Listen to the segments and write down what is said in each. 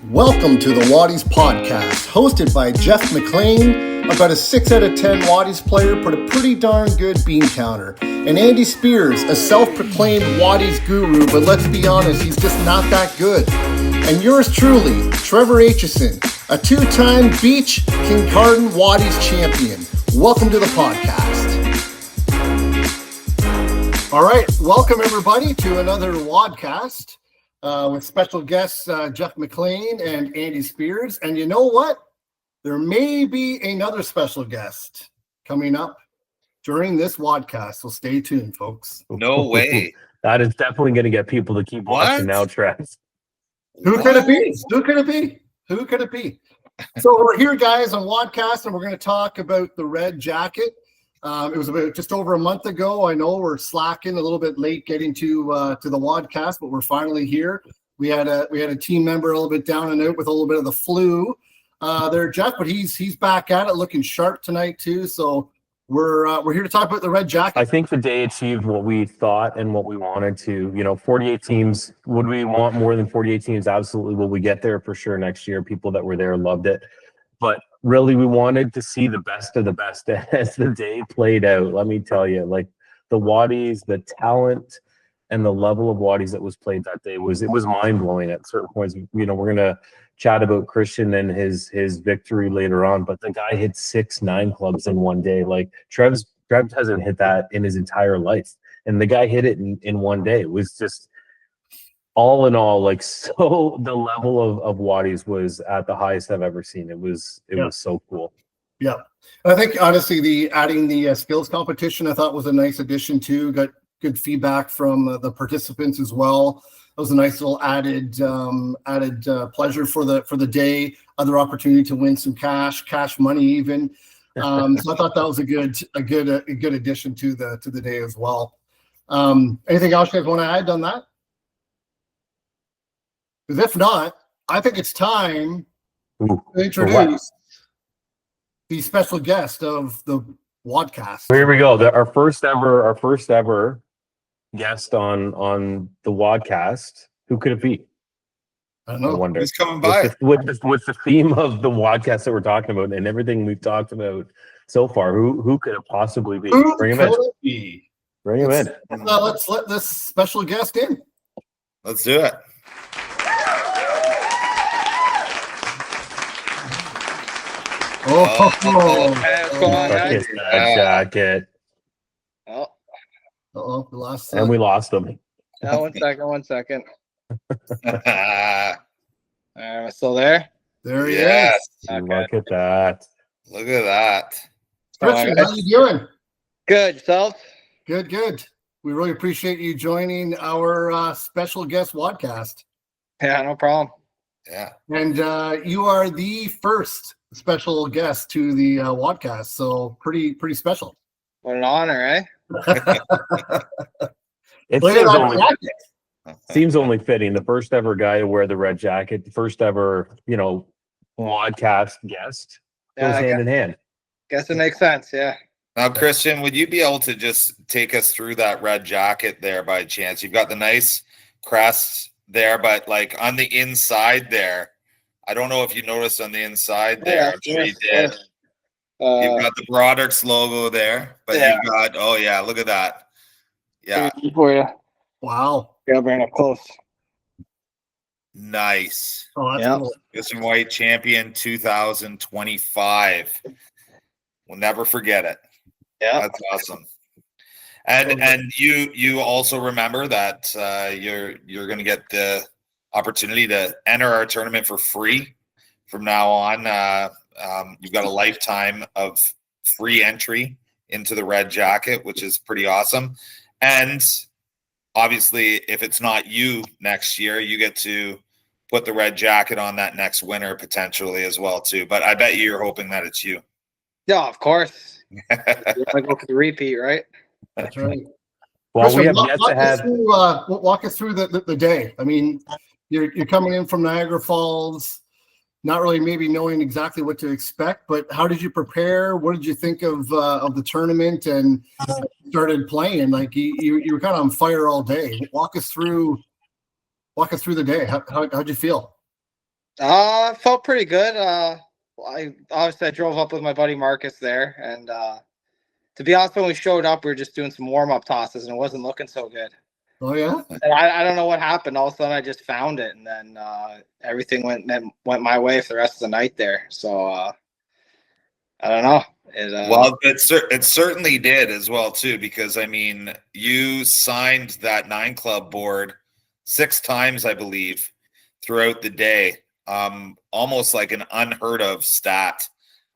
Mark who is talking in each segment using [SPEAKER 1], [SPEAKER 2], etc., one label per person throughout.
[SPEAKER 1] Welcome to the Waddies podcast, hosted by Jeff McLean, about a 6 out of 10 Waddies player, but a pretty darn good bean counter. And Andy Spears, a self-proclaimed Waddies guru, but let's be honest, he's just not that good. And yours truly, Trevor Aitchison, a two-time Beach Kincardine Waddies champion. Welcome to the podcast. All right, welcome everybody to another Wadcast. With special guests Jeff McLean and Andy Spears. And you know what? There may be another special guest coming up during this Wadcast, so stay tuned, folks.
[SPEAKER 2] No way.
[SPEAKER 3] That is definitely going to get people to keep watching now, Travis.
[SPEAKER 1] Who could it be? Who could it be? Who could it be? So we're here, guys, on Wadcast, and we're going to talk about the Red Jacket. It was about just over a month ago. I know we're slacking a little bit late getting to the Wadcast, but we're finally here. We had a team member a little bit down and out with a little bit of the flu there, Jeff, but he's back at it, looking sharp tonight too. So we're here to talk about the Red Jacket.
[SPEAKER 3] I think the day achieved what we thought and what we wanted to. 48 teams. Would we want more than 48 teams? Absolutely. Will we get there? For sure next year. People that were there loved it, but really, we wanted to see the best of the best as the day played out. Let me tell you, like the Waddies, the talent and the level of Waddies that was played that day was mind blowing at certain points. We're gonna chat about Christian and his victory later on, but the guy hit 6 9 clubs in one day. Like Trev hasn't hit that in his entire life, and the guy hit it in one day. It was just all in all, like, so the level of Waddies was at the highest I've ever seen. It was so cool.
[SPEAKER 1] Yeah. I think honestly adding the skills competition I thought was a nice addition too. Got good feedback from the participants as well. It was a nice little added pleasure for the day. Other opportunity to win some cash money even. So I thought that was a good addition to the day as well. Anything else you guys want to add on that? Because if not, I think it's time to introduce the special guest of the Wadcast.
[SPEAKER 3] Here we go. Our first ever guest on the Wadcast. Who could it be?
[SPEAKER 1] I don't know.
[SPEAKER 3] I wonder.
[SPEAKER 2] He's coming by.
[SPEAKER 3] With the theme of the Wadcast that we're talking about and everything we've talked about so far, who could it possibly be? Bring him in. Bring him in.
[SPEAKER 1] Let's let this special guest in.
[SPEAKER 2] Let's do it.
[SPEAKER 1] Oh,
[SPEAKER 4] What's going on, guys?
[SPEAKER 3] Jacket.
[SPEAKER 1] we lost.
[SPEAKER 3] And we lost him.
[SPEAKER 4] One second. Am I still there?
[SPEAKER 1] There he
[SPEAKER 2] Yes.
[SPEAKER 1] is.
[SPEAKER 4] Okay.
[SPEAKER 3] Look at that.
[SPEAKER 2] Look at that.
[SPEAKER 1] Christian, how you doing?
[SPEAKER 4] Good. Yourself?
[SPEAKER 1] Good. We really appreciate you joining our special guest Wadcast.
[SPEAKER 4] Yeah, no problem.
[SPEAKER 2] Yeah.
[SPEAKER 1] And you are the first special guest to the Wadcast, so pretty special.
[SPEAKER 4] What an honor, eh?
[SPEAKER 3] It seems only fitting. The first ever guy to wear the red jacket, the first ever, Wadcast guest. Goes hand in hand.
[SPEAKER 4] Guess it makes sense, yeah.
[SPEAKER 2] Now, Christian, would you be able to just take us through that red jacket there by chance? You've got the nice crest there, but like on the inside there, I don't know if you noticed on the inside there.
[SPEAKER 4] Yeah,
[SPEAKER 2] I'm sure you did. You've got the Broderick's logo there, but you've got, look at that. Yeah.
[SPEAKER 4] For you.
[SPEAKER 1] Wow.
[SPEAKER 4] Yeah, bring it up close.
[SPEAKER 2] Nice.
[SPEAKER 1] Oh, that's cool.
[SPEAKER 2] Christian White champion 2025. We'll never forget it.
[SPEAKER 4] Yeah.
[SPEAKER 2] That's awesome. And you also remember that you're going to get the opportunity to enter our tournament for free from now on. You've got a lifetime of free entry into the Red Jacket, which is pretty awesome. And obviously, if it's not you next year, you get to put the Red Jacket on that next winner potentially as well too. But I bet you're hoping that it's you.
[SPEAKER 4] Yeah, of course. I go for the repeat, right?
[SPEAKER 1] That's right.
[SPEAKER 3] Well,
[SPEAKER 1] Christian,
[SPEAKER 3] we have yet to have.
[SPEAKER 1] Walk us through the day. I mean, you're coming in from Niagara Falls, not really maybe knowing exactly what to expect, but how did you prepare? What did you think of the tournament and started playing? Like you were kind of on fire all day. Walk us through the day. How'd you feel?
[SPEAKER 4] Felt pretty good. I drove up with my buddy Marcus there, and to be honest, when we showed up, we were just doing some warm-up tosses, and it wasn't looking so good.
[SPEAKER 1] Oh yeah.
[SPEAKER 4] And I don't know what happened. All of a sudden, I just found it, and then everything went my way for the rest of the night there. So I don't know.
[SPEAKER 2] Well, it certainly did as well too, because I mean, you signed that 9 club board 6 times, I believe, throughout the day. Almost like an unheard of stat.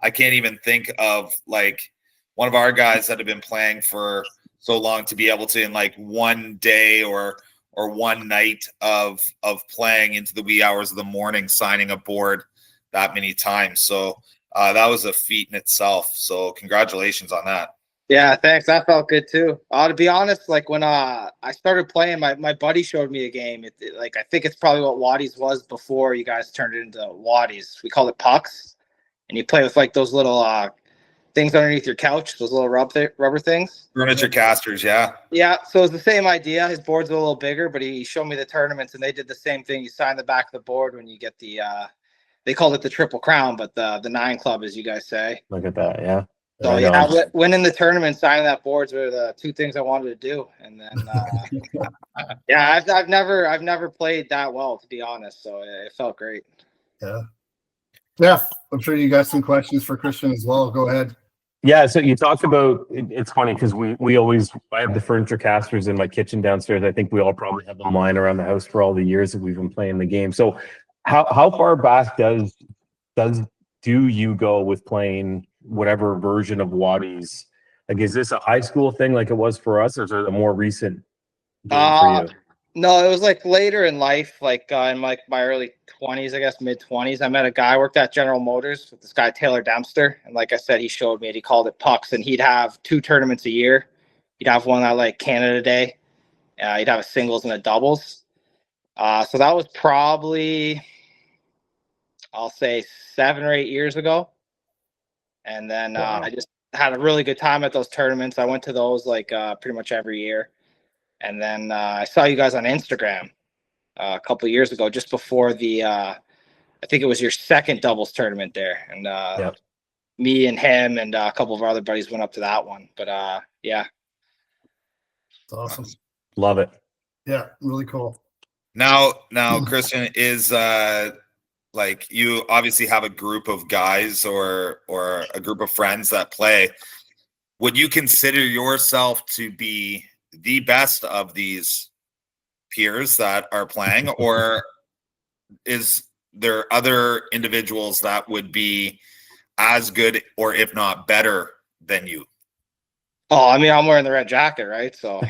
[SPEAKER 2] I can't even think of like one of our guys that have been playing for so long to be able to in like one day or one night of playing into the wee hours of the morning, signing a board that many times. So that was a feat in itself. So congratulations on that.
[SPEAKER 4] Yeah, thanks. That felt good too. To be honest, like when I started playing, my buddy showed me a game. Like I think it's probably what Waddies was before you guys turned it into Waddies. We call it pucks, and you play with like those little things underneath your couch, those little rubber things.
[SPEAKER 2] Furniture casters, yeah.
[SPEAKER 4] Yeah, so it's the same idea. His board's a little bigger, but he showed me the tournaments, and they did the same thing. You sign the back of the board when you get the they called it the Triple Crown, but the 9 club, as you guys say.
[SPEAKER 3] Look at that. Yeah.
[SPEAKER 4] So
[SPEAKER 3] Right
[SPEAKER 4] yeah,
[SPEAKER 3] on.
[SPEAKER 4] winning the tournament, signing that boards were the 2 things I wanted to do, and then yeah, I've never played that well, to be honest. So it felt great.
[SPEAKER 1] Yeah. Jeff, I'm sure you got some questions for Christian as well. Go ahead.
[SPEAKER 3] Yeah, so you talked about it's funny because I have the furniture casters in my kitchen downstairs. I think we all probably have them lying around the house for all the years that we've been playing the game. So how far back do you go with playing whatever version of Waddies? Like, is this a high school thing like it was for us, or is it a more recent game for you?
[SPEAKER 4] No, it was like later in life, like in like my early 20s, I guess mid-20s. I met a guy, worked at General Motors with this guy Taylor Dempster, and like I said, he showed me it. He called it pucks, and he'd have 2 tournaments a year. He'd have one at like Canada Day. He'd have a singles and a doubles. So that was probably, I'll say 7 or 8 years ago. And then
[SPEAKER 3] Wow.
[SPEAKER 4] I just had a really good time at those tournaments. I went to those like pretty much every year. And then I saw you guys on Instagram a couple of years ago, just before I think it was your second doubles tournament there. And
[SPEAKER 3] Yep.
[SPEAKER 4] me and him and a couple of our other buddies went up to that one. But yeah.
[SPEAKER 1] It's awesome.
[SPEAKER 3] Love it.
[SPEAKER 1] Yeah, really cool.
[SPEAKER 2] Now, Christian, is like you obviously have a group of guys or a group of friends that play. Would you consider yourself to be the best of these peers that are playing, or is there other individuals that would be as good or if not better than you?
[SPEAKER 4] Oh, I mean, I'm wearing the red jacket, right? So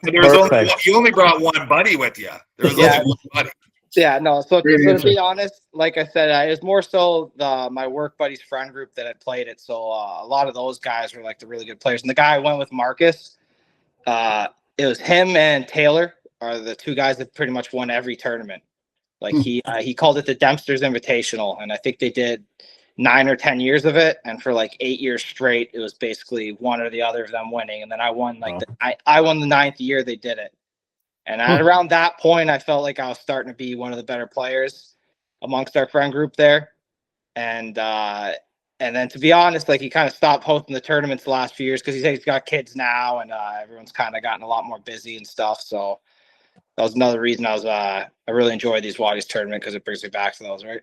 [SPEAKER 2] You only brought one buddy with you. There was only one buddy.
[SPEAKER 4] Yeah, no. So to be honest, like I said, it was more so my work buddies friend group that had played it. So a lot of those guys were like the really good players. And the guy I went with, Marcus, it was him and Taylor are the 2 guys that pretty much won every tournament. Like he called it the Dempster's Invitational, and I think they did 9 or 10 years of it. And for like 8 years straight, it was basically one or the other of them winning. And then I won I won the 9th year they did it. And around that point, I felt like I was starting to be one of the better players amongst our friend group there. And then to be honest, like he kind of stopped hosting the tournaments the last few years because he's got kids now, and everyone's kind of gotten a lot more busy and stuff. So that was another reason I really enjoy these Waddies tournament, because it brings me back to those, right?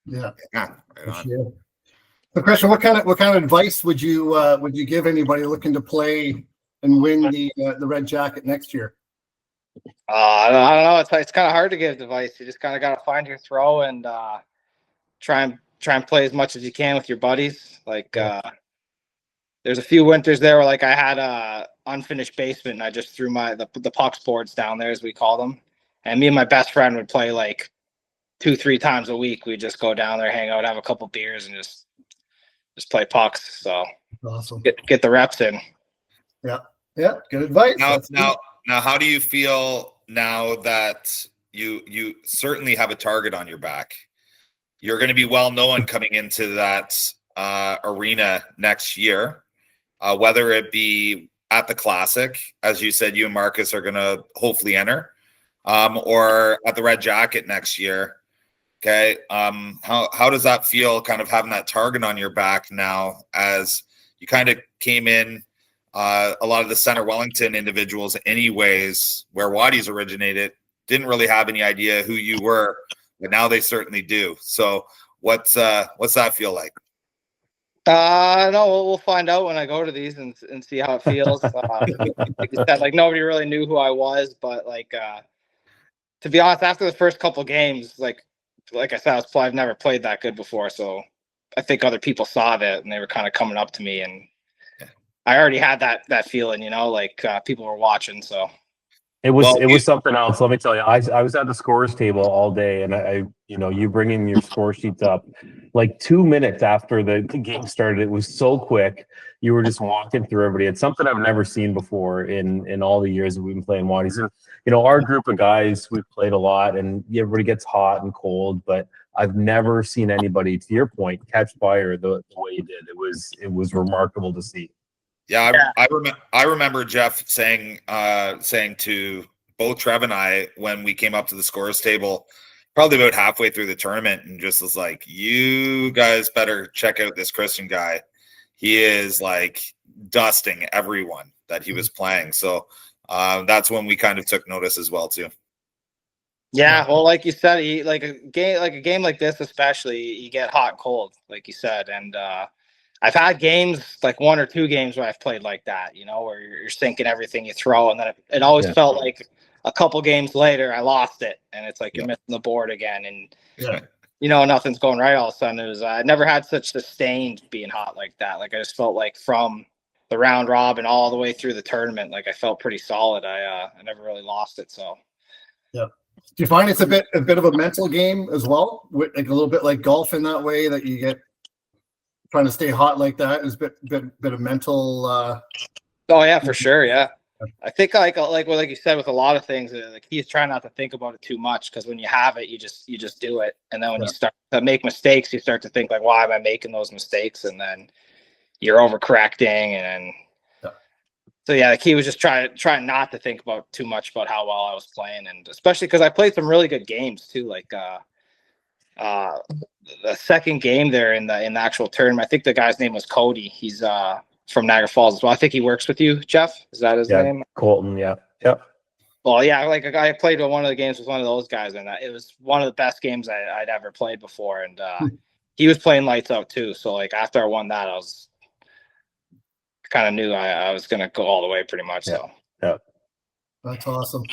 [SPEAKER 1] Yeah.
[SPEAKER 2] Yeah.
[SPEAKER 1] Sure. So, Christian, what kind of advice would you give anybody looking to play and win the red jacket next year?
[SPEAKER 4] I don't know. It's kind of hard to give advice. You just kind of got to find your throw and try and play as much as you can with your buddies. Like there's a few winters there where like I had a unfinished basement, and I just threw the pucks boards down there, as we call them. And me and my best friend would play like 2-3 times a week. We'd just go down there, hang out, have a couple beers, and just play pucks. So
[SPEAKER 1] awesome.
[SPEAKER 4] Get the reps in.
[SPEAKER 1] Yeah. Good advice.
[SPEAKER 2] Now, how do you feel now that you certainly have a target on your back? You're going to be well known coming into that arena next year, whether it be at the Classic, as you said, you and Marcus are going to hopefully enter, or at the Red Jacket next year. Okay. How does that feel, kind of having that target on your back now, as you kind of came in, a lot of the Center Wellington individuals anyways, where Waddies originated, didn't really have any idea who you were, but now they certainly do. So what's that feel like?
[SPEAKER 4] No, we'll find out when I go to these and see how it feels. Like you said, like nobody really knew who I was, but like to be honest, after the first couple games, like I said, I've never played that good before, so I think other people saw that and they were kind of coming up to me, and I already had that feeling, like people were watching. So
[SPEAKER 3] it was something else. Let me tell you, I was at the scores table all day, and I you bringing your score sheets up like 2 minutes after the game started. It was so quick. You were just walking through everybody. It's something I've never seen before in all the years that we've been playing Waddies. And our group of guys, we've played a lot, and everybody gets hot and cold, but I've never seen anybody, to your point, catch fire the way you did. It was remarkable to see.
[SPEAKER 2] Yeah, I remember Jeff saying to both Trev and I when we came up to the scores table, probably about halfway through the tournament, and just was like, "You guys better check out this Christian guy. He is like dusting everyone that he was playing." So that's when we kind of took notice as well too.
[SPEAKER 4] Yeah, well, like you said, like a game like this, especially, you get hot and cold, like you said, and I've had games, like 1 or 2 games where I've played like that, where you're sinking everything you throw, and then it always felt like a couple games later I lost it, and it's like you're missing the board again, and nothing's going right all of a sudden. It was I never had such sustained being hot like that. Like I just felt like from the round robin all the way through the tournament, like I felt pretty solid. I never really lost it. So
[SPEAKER 1] yeah. Do you find it's a bit of a mental game as well, with like a little bit like golf in that way, that you get trying to stay hot like that is a bit of mental?
[SPEAKER 4] Oh yeah, for sure. Yeah, I think like you said, with a lot of things, the key is trying not to think about it too much, because when you have it, you just do it, and then when you start to make mistakes, you start to think like, why am I making those mistakes, and then you're overcorrecting, and so yeah, the key was just try not to think about too much about how well I was playing, and especially because I played some really good games too, like the second game there in the actual tournament. I think the guy's name was Cody. He's from Niagara Falls as well. I think he works with you, Jeff. Is that his name?
[SPEAKER 3] Colton. Yeah. Yep.
[SPEAKER 4] Well, yeah, like a guy I played with one of the games with one of those guys, and it was one of the best games I'd ever played before. And he was playing lights out too. So like after I won that, I was kind of knew I was going to go all the way pretty much. So
[SPEAKER 1] that's awesome.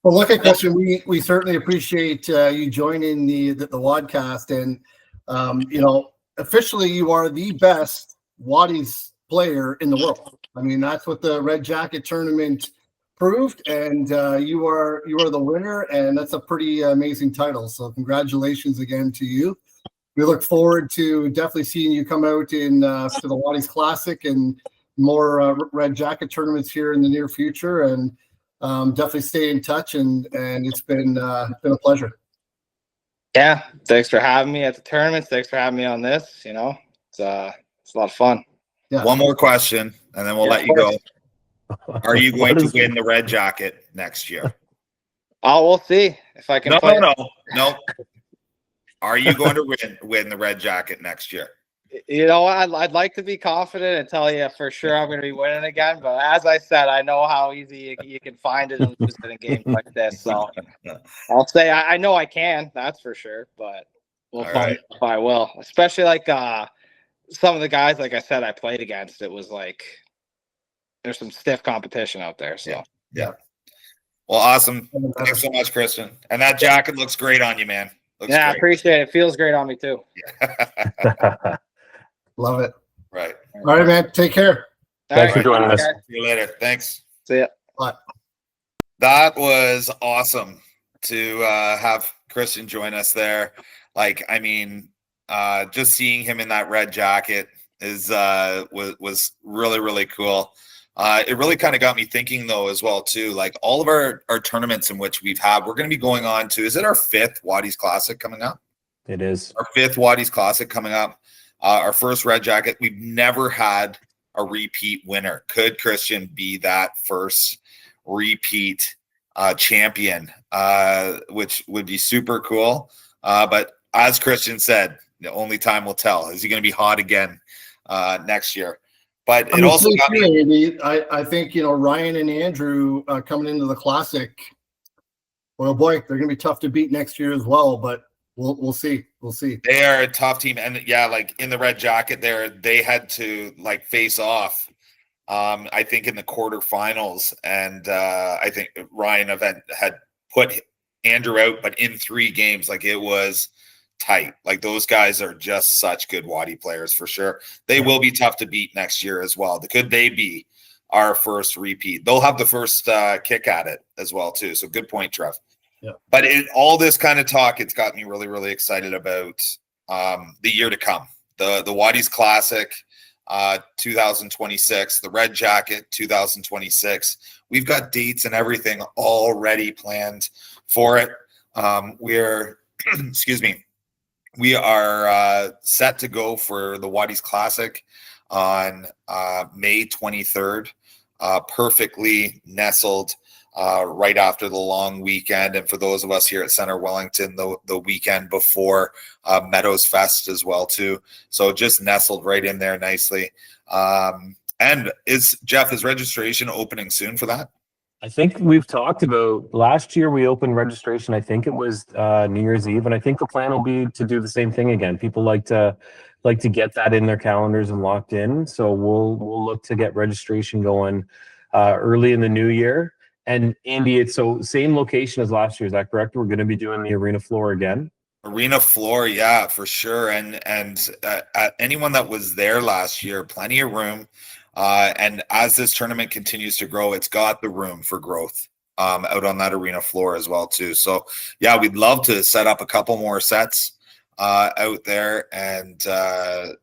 [SPEAKER 1] Well, look at Christian. We certainly appreciate you joining the Wadcast, and officially you are the best Waddies player in the world. I mean, that's what the Red Jacket tournament proved, and you are the winner, and that's a pretty amazing title. So congratulations again to you. We look forward to definitely seeing you come out in to the Waddies Classic and more Red Jacket tournaments here in the near future, and definitely stay in touch, and it's been a pleasure.
[SPEAKER 4] Yeah, thanks for having me at the tournaments. Thanks for having me on this. It's a lot of fun.
[SPEAKER 1] Yeah.
[SPEAKER 2] One more question, and then we'll let you go. Are you going to win the Red Jacket next year?
[SPEAKER 4] Oh, we'll see if I can.
[SPEAKER 2] No. Are you going to win the Red Jacket next year?
[SPEAKER 4] I'd like to be confident and tell you for sure I'm going to be winning again. But as I said, I know how easy you can find it and lose it in games like this. So I'll say I know I can. That's for sure. But we'll find if I will. Especially like some of the guys, like I said, I played against. It was like there's some stiff competition out there. So
[SPEAKER 2] yeah. Well, awesome. Thanks so much, Christian. And that jacket looks great on you, man. Looks
[SPEAKER 4] I
[SPEAKER 2] great.
[SPEAKER 4] appreciate it. Feels great on me too.
[SPEAKER 2] Yeah.
[SPEAKER 1] Love it.
[SPEAKER 2] Right.
[SPEAKER 1] All right, man. Take care.
[SPEAKER 3] Thanks for joining us.
[SPEAKER 2] See you later. Thanks.
[SPEAKER 4] See ya.
[SPEAKER 1] Bye.
[SPEAKER 2] That was awesome to have Christian join us there. Like, I mean, just seeing him in that red jacket was really, really cool. It really kind of got me thinking though as well too, like all of our tournaments in which we're going to be going on to, is it our 5th Waddies Classic coming up?
[SPEAKER 3] It is.
[SPEAKER 2] Our 5th Waddies Classic coming up. Our first red jacket. We've never had a repeat winner. Could Christian be that first repeat champion, which would be super cool. But as Christian said, the only time will tell. Is he going to be hot again next year? But it also got me.
[SPEAKER 1] Andy, I think, Ryan and Andrew coming into the Classic, well, boy, they're going to be tough to beat next year as well, but we'll see. We'll see.
[SPEAKER 2] They are a tough team. And yeah, like in the red jacket there, they had to like face off, I think in the quarterfinals. And I think Ryan had put Andrew out, but in 3 games, like it was tight. Like those guys are just such good Waddy players for sure. They will be tough to beat next year as well. Could they be our first repeat? They'll have the first kick at it as well too. So good point, Trev.
[SPEAKER 1] Yeah.
[SPEAKER 2] But all this kind of talk, it's got me really, really excited about the year to come. The Waddies Classic 2026, the Red Jacket 2026. We've got dates and everything already planned for it. We're excuse me. We are set to go for the Waddies Classic on May 23rd, perfectly nestled right after the long weekend. And for those of us here at Center Wellington, the weekend before Meadows Fest as well, too. So just nestled right in there nicely. And is registration opening soon for that?
[SPEAKER 3] I think we've talked about last year we opened registration. I think it was New Year's Eve, and I think the plan will be to do the same thing again. People like to get that in their calendars and locked in. So we'll look to get registration going early in the new year. And Andy, it's so same location as last year. Is that correct? We're going to be doing the arena floor again.
[SPEAKER 2] Arena floor, yeah, for sure. And anyone that was there last year, plenty of room. And as this tournament continues to grow, it's got the room for growth out on that arena floor as well, too. So, yeah, we'd love to set up a couple more sets out there. And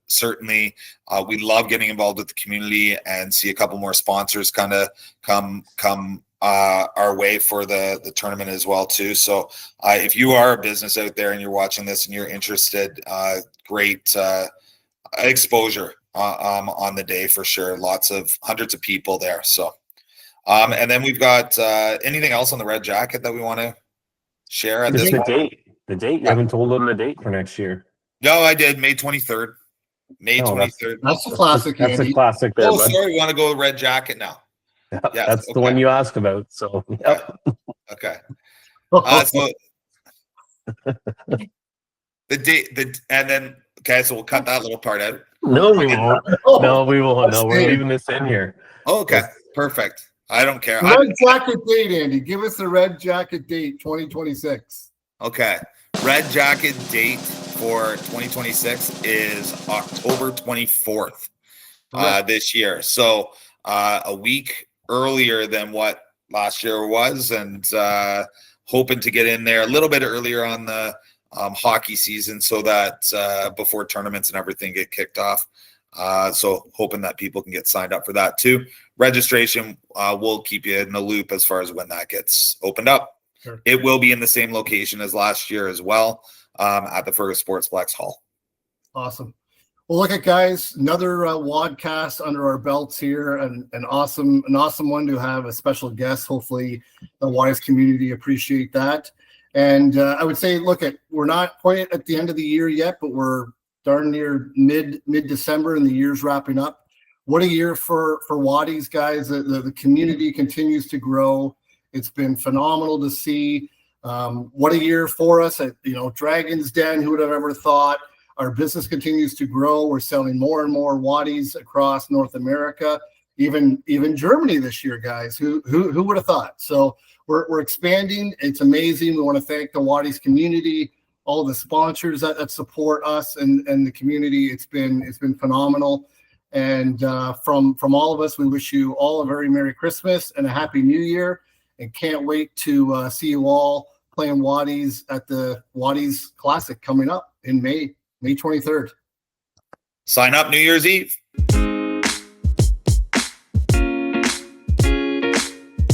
[SPEAKER 2] certainly we love getting involved with the community and see a couple more sponsors kind of come our way for the tournament as well, too. So if you are a business out there and you're watching this and you're interested, great exposure on the day for sure. Hundreds of people there. So, and then we've got anything else on the Red Jacket that we want to share at this point?
[SPEAKER 3] The date. You haven't told them the date for next year.
[SPEAKER 2] No, I did. May 23rd. May 23rd.
[SPEAKER 1] That's a classic.
[SPEAKER 3] That's a classic. There,
[SPEAKER 2] oh, sorry. We want to go with Red Jacket now.
[SPEAKER 3] Yeah, that's the one you asked about. So, yep.
[SPEAKER 2] Okay. So the date, and then so we'll cut that little part out.
[SPEAKER 3] No, we won't. No, we won't. No, we're leaving this in here.
[SPEAKER 2] Oh, okay, perfect. I don't care.
[SPEAKER 1] Red Jacket date, Andy. Give us the Red Jacket date, 2026.
[SPEAKER 2] Okay. Red Jacket date for 2026 is October 24th this year. So a week earlier than what last year was, and hoping to get in there a little bit earlier on the hockey season so that before tournaments and everything get kicked off. So hoping that people can get signed up for that too. Registration, we'll keep you in the loop as far as when that gets opened up. Sure. It will be in the same location as last year as well, at the Fergus Sportsplex Hall.
[SPEAKER 1] Awesome. Well, look at guys, another Wadcast under our belts here, and an awesome one to have a special guest. Hopefully the Waddies community appreciate that. And I would say, we're not quite at the end of the year yet, but we're darn near mid-December and the year's wrapping up. What a year for Waddies, guys. The community continues to grow. It's been phenomenal to see. What a year for us at, Dragon's Den. Who would have ever thought? Our business continues to grow. We're selling more and more Waddies across North America, even Germany this year, guys. Who would have thought? So we're expanding. It's amazing. We want to thank the Waddies community, all the sponsors that support us and the community. It's been phenomenal. And from all of us, we wish you all a very Merry Christmas and a Happy New Year. And can't wait to see you all playing Waddies at the Waddies Classic coming up in May 23rd.
[SPEAKER 2] Sign up New Year's Eve.